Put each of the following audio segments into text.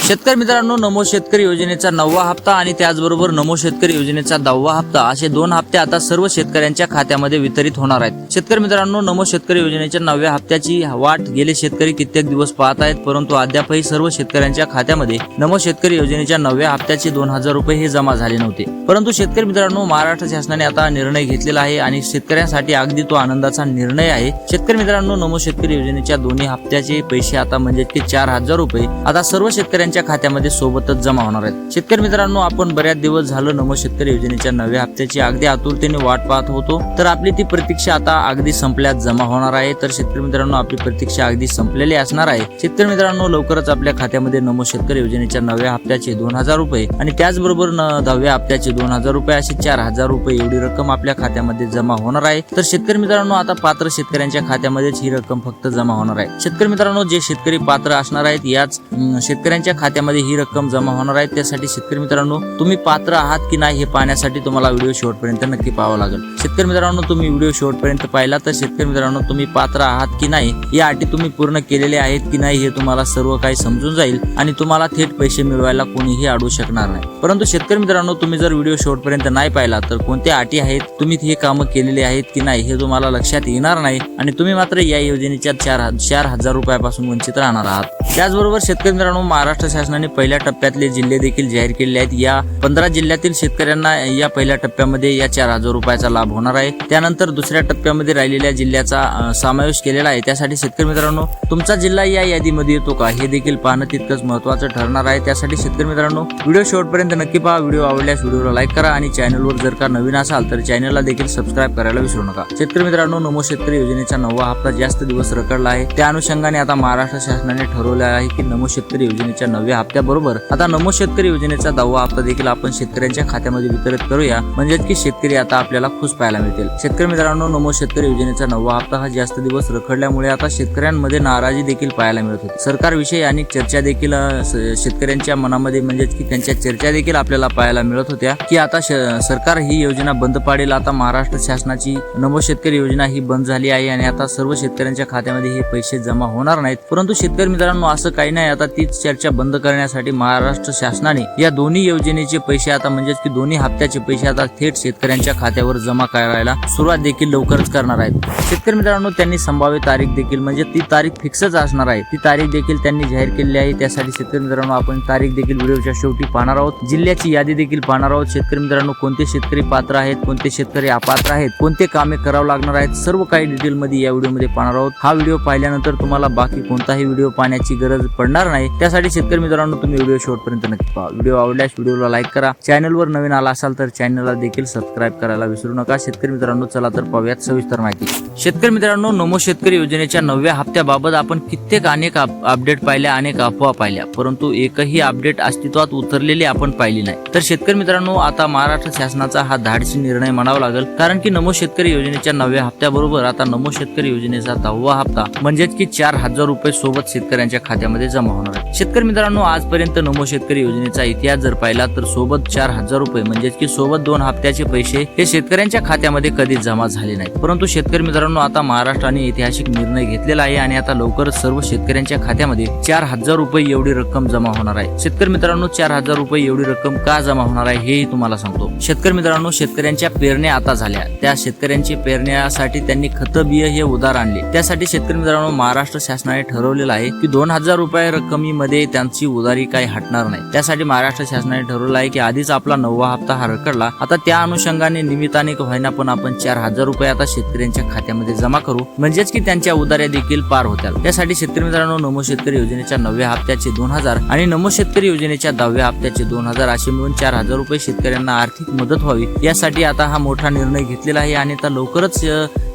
शेतकरी मित्रांनो, नमो शेतकरी योजनेचा 9वा हप्ता आणि त्याचबरोबर नमो शेतकरी योजनेचा 10वा हप्ता असे 2 हप्ते आता सर्व शेतकऱ्यांच्या खात्यामध्ये वितरित होणार आहेत। शेतकरी मित्रांनो, नमो शेतकरी योजनेच्या 9व्या हप्त्याची वाट गेले शेतकरी कित्येक दिवस पाहत आहेत, परंतु अद्यापही सर्व शेतकऱ्यांच्या खात्यामध्ये नमो शेतकरी योजनेच्या 9व्या हप्त्याचे 2000 रुपये हे जमा झाले नव्हते। परंतु शेतकरी मित्रांनो, महाराष्ट्र शासनाने आता निर्णय घेतलेला आहे आणि शेतकऱ्यांसाठी अगदी तो आनंदाचा निर्णय आहे। शेतकरी मित्रांनो, नमो शेतकरी योजनेच्या दोन्ही हप्त्याचे पैसे आता म्हणजे की 4000 रुपये आता सर्व शेतकऱ्यांच्या खात्यामध्ये सोबतच जमा होणार आहेत। शेतकरी मित्रांनो, आपण बऱ्याच दिवस झालं नमो शेतकरी योजनेच्या 9व्या हप्त्याची अगदी आतुरतेने वाट पाहत होतो, तर आपली ती प्रतीक्षा आता अगदी संपल्यात जमा होणार आहे। तर शेतकरी मित्रांनो, आपली प्रतीक्षा अगदी संपलेली असणार आहे। शेतकरी मित्रांनो, लवकरच आपल्या खात्यामध्ये नमो शेतकरी योजनेच्या 9व्या हप्त्याचे 2000 रुपये आणि त्याचबरोबर 10व्या हप्त्याचे 2000 रुपये अशी 4000 रुपये एवढी रक्कम आपल्या खात्यामध्ये जमा होणार आहे। तर शेतकरी मित्रांनो, आता पात्र शेतकऱ्यांच्या खात्यामध्येच ही रक्कम फक्त जमा होणार आहे। शेतकरी मित्रांनो, जे शेतकरी पात्र असणार आहेत याच शेतकऱ्यांच्या खात्यामध्ये ही रक्कम जमा होणार आहे। त्यासाठी शेतकरी मित्रांनो, तुम्ही पात्र आहात की नाही हे पाहण्यासाठी तुम्हाला व्हिडिओ शेवटपर्यंत नक्की पाहावा लागेल। शेतकरी मित्रांनो, तुम्ही व्हिडिओ शेवटपर्यंत पाहिला तर शेतकरी मित्रांनो, तुम्ही पात्र आहात की नाही या अटी तुम्ही पूर्ण केलेले आहेत की नाही हे तुम्हाला सर्व काही समजून जाईल आणि तुम्हाला थेट पैसे मिळवायला कोणीही अडवू शकणार नाही। परंतु शेतकरी मित्रांनो, तुम्ही जर व्हिडिओ शेवटपर्यंत नाही पाहिला तर कोणत्या अटी आहेत, तुम्ही हे कामं केलेले आहेत की नाही हे तुम्हाला लक्षात येणार नाही आणि तुम्ही मात्र या योजनेच्या 4000 रुपयापासून वंचित राहणार आहात। त्याचबरोबर शेतकरी मित्रांनो, महाराष्ट्र शासनाने पहिल्या टप्प्यातले जिल्हे देखील जाहीर केले आहेत। या 15 जिल्ह्यातील शेतकऱ्यांना या पहिल्या टप्प्यामध्ये या 4000 रुपयाचा लाभ होणार आहे। त्यानंतर दुसऱ्या टप्प्यामध्ये राहिलेल्या जिल्ह्याचा समावेश केलेला आहे। त्यासाठी शेतकरी मित्रांनो, तुमचा जिल्हा या यादीमध्ये येतो का हे देखील पाहणं तितकंच महत्त्वाचं ठरणार आहे। त्यासाठी शेतकरी मित्रांनो, व्हिडिओ शेवटपर्यंत नक्की पहा। व्हिडिओ आवडल्यास व्हिडिओला लाईक करा आणि चॅनलवर जर का नवीन असाल तर चॅनलला देखील सबस्क्राईब करायला विसरू नका। शेतकरी मित्रांनो, नमो शेतकरी योजनेचा 9वा हप्ता जास्त दिवस रखडला आहे। त्या अनुषंगाने आता महाराष्ट्र शासनाने ठरवले आहे की नमो शेतकरी योजनेच्या 9व्या हप्त्याबरोबर आता नमो शेतकरी योजनेचा 10वा हप्ता देखील आपण शेतकऱ्यांच्या खात्यामध्ये वितरित करूया, म्हणजे की शेतकरी आता आपल्याला खुश पाहायला मिळतील। शेतकरी मित्रांनो, नमो शेतकरी योजनेचा 9वा हप्ता हा जास्त दिवस रखडल्यामुळे आता शेतकऱ्यांमध्ये नाराजी देखील पाहायला मिळत होती। सरकारविषयी अनेक चर्चा देखील शेतकऱ्यांच्या मनामध्ये म्हणजे की त्यांच्या चर्चा देखील आपल्याला पाहायला मिळत होत्या की आता सरकार ही योजना बंद पाडेल। आता महाराष्ट्र शासनाची नमो शेतकरी योजना ही बंद झाली आहे आणि आता सर्व शेतकऱ्यांच्या खात्यामध्ये हे पैसे जमा होणार नाहीत। परंतु शेतकरी मित्रांनो, असं काही नाही। आता तीच चर्चा बंद करण्यासाठी महाराष्ट्र शासनाने या दोन्ही योजनेचे पैसे आता म्हणजे की दोन्ही हप्त्याचे पैसे आता थेट शेतकऱ्यांच्या खात्यावर जमा करायला सुरुवात देखील लवकरच करणार आहेत। शेतकरी मित्रांनो, त्यांनी संभाव्य तारीख देखील म्हणजे ती तारीख फिक्सच असणार आहे, ती तारीख देखील त्यांनी जाहीर केलेली आहे। त्यासाठी शेतकरी मित्रांनो, आपण तारीख देखील व्हिडिओच्या शेवटी पाहणार आहोत, जिल्ह्याची यादी देखील पाहणार आहोत। शेतकरी मित्रांनो, कोणते शेतकरी पात्र आहेत, कोणते शेतकरी अपात्र आहेत, कोणते कामे करावं लागणार आहेत, सर्व काही डिटेल मध्ये या व्हिडिओमध्ये पाहणार आहोत। हा व्हिडिओ पाहिल्यानंतर तुम्हाला बाकी कोणताही व्हिडिओ पाहण्याची गरज पडणार नाही। त्यासाठी शेतकरी मित्रांनो, तुम्ही व्हिडिओ शेवटपर्यंत नक्की पहा। व्हिडिओ आवडल्यास व्हिडिओला लाईक करा, चॅनलवर नवीन आला असाल तर चॅनलला देखील सबस्क्राईब करायला विसरू नका। शेतकरी मित्रांनो, चला तर पाहूयात सविस्तर माहिती। शेतकरी मित्रांनो, नमो शेतकरी योजनेच्या 9व्या हप्त्याबाबत आपण कित्येक अनेक अपडेट पाहिल्या, अनेक अफवा पाहिल्या, परंतु एकही अपडेट अस्तित्वात उतरलेली आपण पाहिली नाही। तर शेतकरी मित्रांनो, आता महाराष्ट्र शासनाचा हा धाडसी निर्णय म्हणावा लागेल, कारण की नमो शेतकरी योजनेच्या 9व्या हप्त्याबरोबर आता नमो शेतकरी योजनेचा 10वा हप्ता म्हणजेच की 4000 रुपये सोबत शेतकऱ्यांच्या खात्यामध्ये जमा होणार आहे। शेतकरी मित्रांनो, आजपर्यंत नमो शेतकरी योजनेचा इतिहास जर पाहिला तर सोबत 4000 रुपये म्हणजेच की सोबत 2 हप्त्याचे पैसे हे शेतकऱ्यांच्या खात्यामध्ये कधीच जमा झाले नाहीत। परंतु शेतकरी मित्रांनो, आता महाराष्ट्राने ऐतिहासिक निर्णय घेतलेला आहे आणि आता लवकरच सर्व शेतकऱ्यांच्या खात्यामध्ये 4000 रुपये एवढी रक्कम जमा होणार आहे। शेतकरी मित्रांनो, 4000 रुपये एवढी रक्कम का जमा होणार आहे हेही तुम्हाला सांगतो। शेतकरी मित्रांनो, शेतकऱ्यांच्या पेरण्या आता झाल्या, त्या शेतकऱ्यांची पेरण्यासाठी त्यांनी खत बिय हे उधार आणले। त्यासाठी शेतकरी मित्रांनो, महाराष्ट्र शासनाने ठरवलेलं आहे की 2000 रुपये रक्कमीमध्ये त्यांची उधारी काही हटणार नाही। त्यासाठी महाराष्ट्र शासनाने ठरवलं आहे की आधीच आपला 9वा हप्ता हा रखडला, आता त्या अनुषंगाने निमित्ताने होईना पण आपण 4000 रुपये आता शेतकऱ्यांच्या खात्यामध्ये जमा करू, म्हणजेच की त्यांच्या उधाऱ्या देखील पार होत्या। त्यासाठी शेतकरी मित्रांनो, नमो शेतकरी योजनेच्या 9व्या हप्त्याचे 2000 आणि नमो शेतकरी योजनेच्या 10व्या हप्त्याचे 2000 असे मिळून 4000 रुपये शेतकऱ्यांना आर्थिक मदत व्हावी यासाठी आता हा मोठा निर्णय घेतलेला आहे आणि आता लवकरच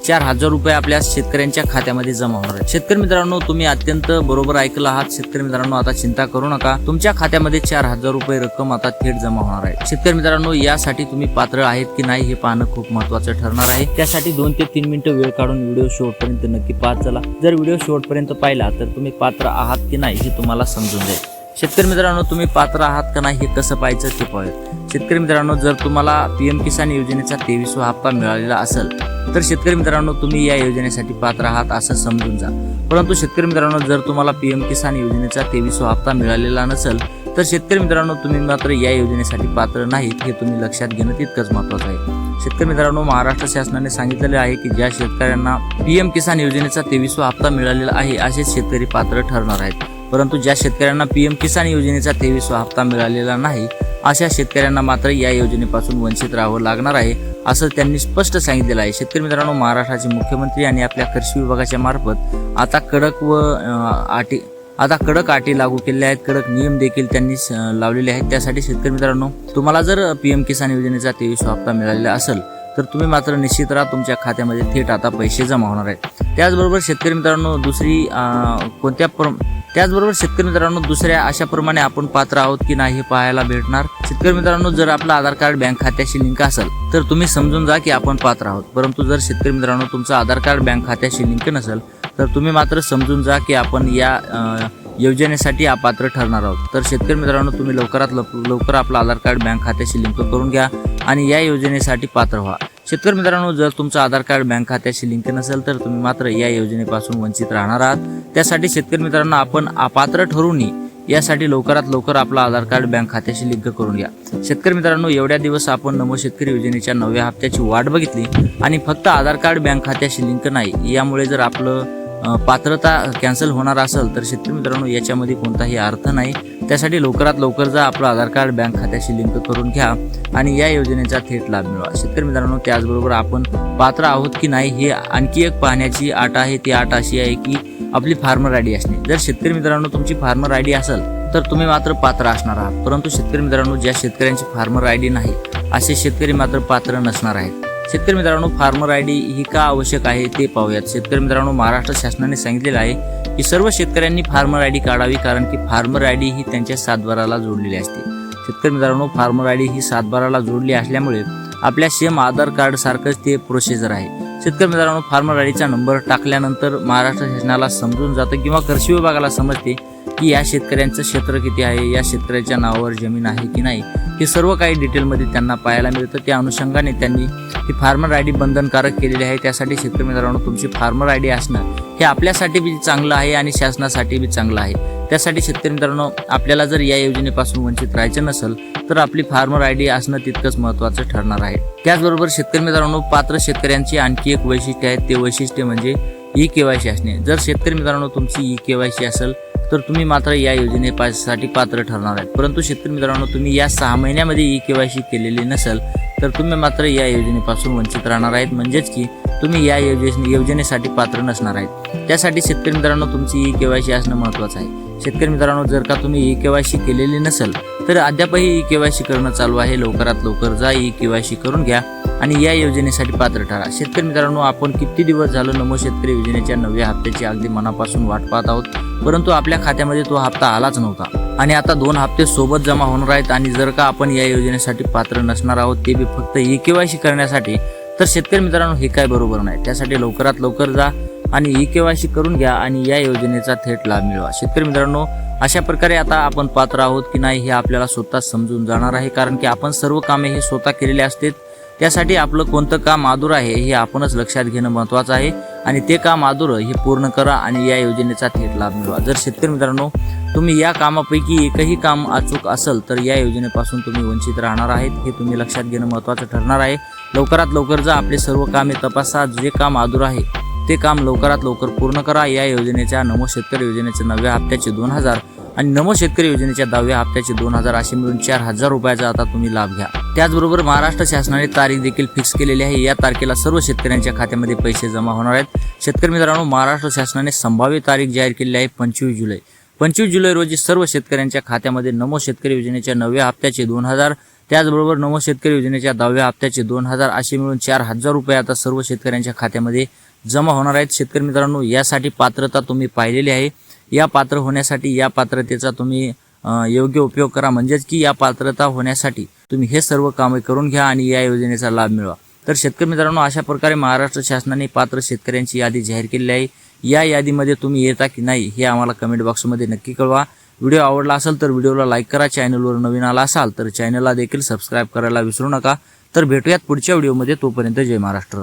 4000 रुपये आपल्या शेतकऱ्यांच्या खात्यामध्ये जमा होणार आहे। शेतकरी मित्रांनो, तुम्ही अत्यंत बरोबर ऐकलं आहात। शेतकरी मित्रांनो, आता चिंता करू नका, तुमच्या खात्यामध्ये 4000 रुपये रक्कम आता थेट जमा होणार आहे। शेतकरी मित्रांनो, यासाठी तुम्ही पात्र आहेत की नाही हे पाहणं खूप महत्त्वाचं ठरणार आहे। त्यासाठी 2 ते 3 मिनिटं वेळ काढून व्हिडिओ शेवटपर्यंत नक्की पाहत चला। जर व्हिडिओ शेवटपर्यंत पाहिला तर तुम्ही पात्र आहात की नाही हे तुम्हाला समजून जाईल। शेतकरी मित्रांनो, तुम्ही पात्र आहात का नाही हे कसं पाहायचं ते पाहूया। शेतकरी मित्रांनो, जर तुम्हाला पीएम किसान योजनेचा 23वा हप्ता मिळालेला असेल तर शेतकरी मित्रांनो, तुम्ही या योजनेसाठी पात्र आहात असं समजून जा। परंतु शेतकरी मित्रांनो, जर तुम्हाला पीएम किसान योजनेचा 23वा हप्ता मिळालेला नसेल तर शेतकरी मित्रांनो तुम्ही मात्र या योजनेसाठी पात्र नाहीत हे तुम्ही लक्षात घेणं तितकंच महत्त्वाचं आहे। शेतकरी मित्रांनो महाराष्ट्र शासनाने सांगितलेले आहे की ज्या शेतकऱ्यांना पीएम किसान योजनेचा 23वा हप्ता मिळालेला आहे असेच शेतकरी पात्र ठरणार आहेत। परंतु ज्या शेतकऱ्यांना पीएम किसान योजनेचा 23वा हप्ता मिळालेला नाही अशा शेतकऱ्यांना मात्र या योजनेपासून वंचित राहावं लागणार आहे असं त्यांनी स्पष्ट सांगितलेलं आहे। शेतकरी मित्रांनो महाराष्ट्राचे मुख्यमंत्री आणि आपल्या कृषी विभागाच्या मार्फत आता कडक अटी लागू केलेल्या आहेत, कडक नियम देखील त्यांनी लावलेले आहेत। त्यासाठी शेतकरी मित्रांनो तुम्हाला जर पीएम किसान योजनेचा 23वा हप्ता मिळालेला असेल तर तुम्ही मात्र निश्चित राहा तुमच्या खात्यामध्ये थेट आता पैसे जमा होणार आहेत। त्याचबरोबर शेतकरी मित्रांनो दुसऱ्या अशाप्रमाणे आपण पात्र आहोत की नाही हे पाहायला भेटणार। शेतकरी मित्रांनो जर आपलं आधार कार्ड बँक खात्याशी लिंक असेल तर तुम्ही समजून जा की आपण पात्र आहोत। परंतु जर शेतकरी मित्रांनो तुमचं आधार कार्ड बँक खात्याशी लिंक नसेल तर तुम्ही मात्र समजून जा की आपण या योजनेसाठी अपात्र ठरणार आहोत। तर शेतकरी मित्रांनो तुम्ही लवकरात लवकर आपलं आधार कार्ड बँक खात्याशी लिंक करून घ्या आणि या योजनेसाठी पात्र व्हा। शेतकरी मित्रांनो जर तुमचं आधार कार्ड बँक खात्याशी लिंक नसेल तर तुम्ही मात्र या योजनेपासून वंचित राहणार आहात। त्यासाठी शेतकरी मित्रांनो आपण अपात्र ठरू नये यासाठी लवकरात लवकर आपलं आधार कार्ड बँक खात्याशी लिंक करून घ्या। शेतकरी मित्रांनो एवढ्या दिवस आपण नमो शेतकरी योजनेच्या 9व्या हप्त्याची वाट बघितली आणि फक्त आधार कार्ड बँक खात्याशी लिंक नाही यामुळे जर आपलं पात्रता कॅन्सल होणार असेल तर शेतकरी मित्रांनो याच्यामध्ये कोणताही अर्थ नाही। त्यासाठी लवकरात लवकर जा आपलं आधार कार्ड बँक खात्याशी लिंक करून घ्या आणि या योजनेचा थेट लाभ मिळवा। शेतकरी मित्रांनो त्याचबरोबर आपण पात्र आहोत की नाही हे आणखी एक पाहण्याची अट आहे। ती अट अशी आहे की आपली फार्मर आयडी असणे। जर शेतकरी मित्रांनो तुमची फार्मर आयडी असेल तर तुम्ही मात्र पात्र असणार आहात। परंतु शेतकरी मित्रांनो ज्या शेतकऱ्यांची फार्मर आयडी नाही असे शेतकरी मात्र पात्र नसणार आहेत। शेतकरी मित्रांनो फार्मर आयडी ही का आवश्यक आहे ते पाहूयात। शेतकरी मित्रांनो महाराष्ट्र शासनाने सांगितलेलं आहे की सर्व शेतकऱ्यांनी फार्मर आयडी काढावी कारण की फार्मर आयडी ही त्यांच्या सातबाराला जोडलेली असते। शेतकरी मित्रांनो फार्मर आयडी ही सातबाराला जोडली असल्यामुळे आपल्या सेम आधार कार्ड सारखंच ते प्रोसिजर आहे। शेतकरी मित्रांनो फार्मर आयडीचा नंबर टाकल्यानंतर महाराष्ट्र शासनाला समजून जातं किंवा कृषी विभागाला समजते की या शेतकऱ्यांचं क्षेत्र किती आहे, या शेतकऱ्याच्या नावावर जमीन आहे की नाही हे सर्व काही डिटेलमध्ये त्यांना पाहायला मिळतं। त्या अनुषंगाने त्यांनी ही फार्मर आयडी बंधनकारक केलेली आहे। त्यासाठी शेतकरी मित्रांनो तुमची फार्मर आयडी असणं हे आपल्यासाठी बी चांगलं आहे आणि शासनासाठी बी चांगलं आहे। त्यासाठी शेतकरी मित्रांनो आपल्याला जर या योजनेपासून वंचित राहायचं नसेल तर आपली फार्मर आयडी असणं तितकंच महत्त्वाचं ठरणार आहे। त्याचबरोबर शेतकरी मित्रांनो पात्र शेतकऱ्यांची आणखी एक वैशिष्ट्य आहे, ते वैशिष्ट्य म्हणजे ई-केवायसी असणे। जर शेतकरी मित्रांनो तुमची ई-केवायसी असेल तर तुम्ही मात्र या योजनेसाठी पात्र ठरणार आहेत। परंतु शेतकरी मित्रांनो तुम्ही या 6 महिन्यामध्ये ई-केवायसी केलेली नसेल तर तुम्ही मात्र या योजनेपासून वंचित राहणार आहेत, म्हणजेच की तुम्ही या योजनेसाठी पात्र नसणार आहेत। त्यासाठी शेतकरी मित्रांनो तुमची ई-केवायसी असणं महत्त्वाचं आहे। शेतकरी मित्रांनो जर का तुम्ही ई-केवायसी केलेली नसेल तर अद्यापही ई-केवायसी करणं चालू आहे। लवकरात लवकर जा ई-केवायसी करून घ्या आणि या योजनेसाठी पात्र ठरा। शेतकरी मित्रांनो आपण किती दिवस झालं नमो शेतकरी योजनेच्या 9व्या हप्त्याची अगदी मनापासून वाट पाहत आहोत, परंतु आपल्या खात्यामध्ये तो हप्ता आलाच नव्हता आणि आता 2 हप्ते सोबत जमा होणार आहेत। आणि जर का आपण या योजनेसाठी पात्र नसणार आहोत ते बी फक्त ई-केवायसी करण्यासाठी तर शेतकरी मित्रांनो हे काय बरोबर नाही। त्यासाठी लवकरात लवकर जा आणि ई-केवायसी करून घ्या आणि या योजनेचा थेट लाभ मिळवा। शेतकरी मित्रांनो अशा प्रकारे आता आपण पात्र आहोत की नाही हे आपल्याला स्वतः समजून जाणार आहे, कारण की आपण सर्व कामे हे स्वतः केलेले असतात। त्यासाठी आपलं कोणतं काम अधुरं आहे हे आपणच लक्षात घेणं महत्त्वाचं आहे आणि ते काम अधुरं हे पूर्ण करा आणि या योजनेचा थेट लाभ मिळवा। जर शेतकरी मित्रांनो तुम्ही या कामापैकी एकही काम अचूक असेल तर या योजनेपासून तुम्ही वंचित राहणार आहेत, हे तुम्ही लक्षात घेणं महत्त्वाचं ठरणार आहे। लवकरात लवकर जा आपले सर्व कामे तपासा, जे काम अधुरं आहे ते काम लवकरात लवकर पूर्ण करा। या योजनेच्या नमो शेतकरी योजनेच्या 9व्या हप्त्याचे 2000 आणि नमो शेतकरी योजनेच्या 10व्या हप्त्याचे 2000 असे मिळून 4000 रुपयाचा आता तुम्ही लाभ घ्या। त्याचबरोबर महाराष्ट्र शासनाने तारीख देखील फिक्स केलेली आहे। या तारखेला सर्व शेतकऱ्यांच्या खात्यामध्ये पैसे जमा होणार आहेत। शेतकरी मित्रांनो महाराष्ट्र शासनाने संभाव्य तारीख जाहीर केलेली आहे 25 जुलै। 25 जुलै रोजी सर्व शेतकऱ्यांच्या खात्यामध्ये नमो शेतकरी योजनेच्या 9व्या हप्त्याचे 2000 त्याचबरोबर नमो शेतकरी योजनेच्या 10व्या हप्त्याचे 2000 असे मिळून 4000 रुपये आता सर्व शेतकऱ्यांच्या खात्यामध्ये जमा होणार आहेत। शेतकरी मित्रांनो यासाठी पात्रता तुम्ही पाहिलेली आहे। या पात्र होण्यासाठी या पात्रतेचा तुम्ही योग्य उपयोग करा, म्हणजेच की या पात्रता होण्यासाठी तुम्ही हे सर्व कामे करून घ्या आणि या योजनेचा लाभ मिळवा। तर शेतकरी मित्रांनो अशा प्रकारे महाराष्ट्र शासनाने पात्र शेतकऱ्यांची यादी जाहीर केलेली आहे। या यादीमध्ये तुम्ही येता की नाही हे आम्हाला कमेंट बॉक्समध्ये नक्की कळवा। व्हिडिओ आवडला असेल तर व्हिडिओला लाईक करा, चॅनलवर नवीन आला असाल तर चॅनलला देखील सबस्क्राईब करायला विसरू नका। तर भेटूयात पुढच्या व्हिडिओमध्ये, तोपर्यंत जय महाराष्ट्र।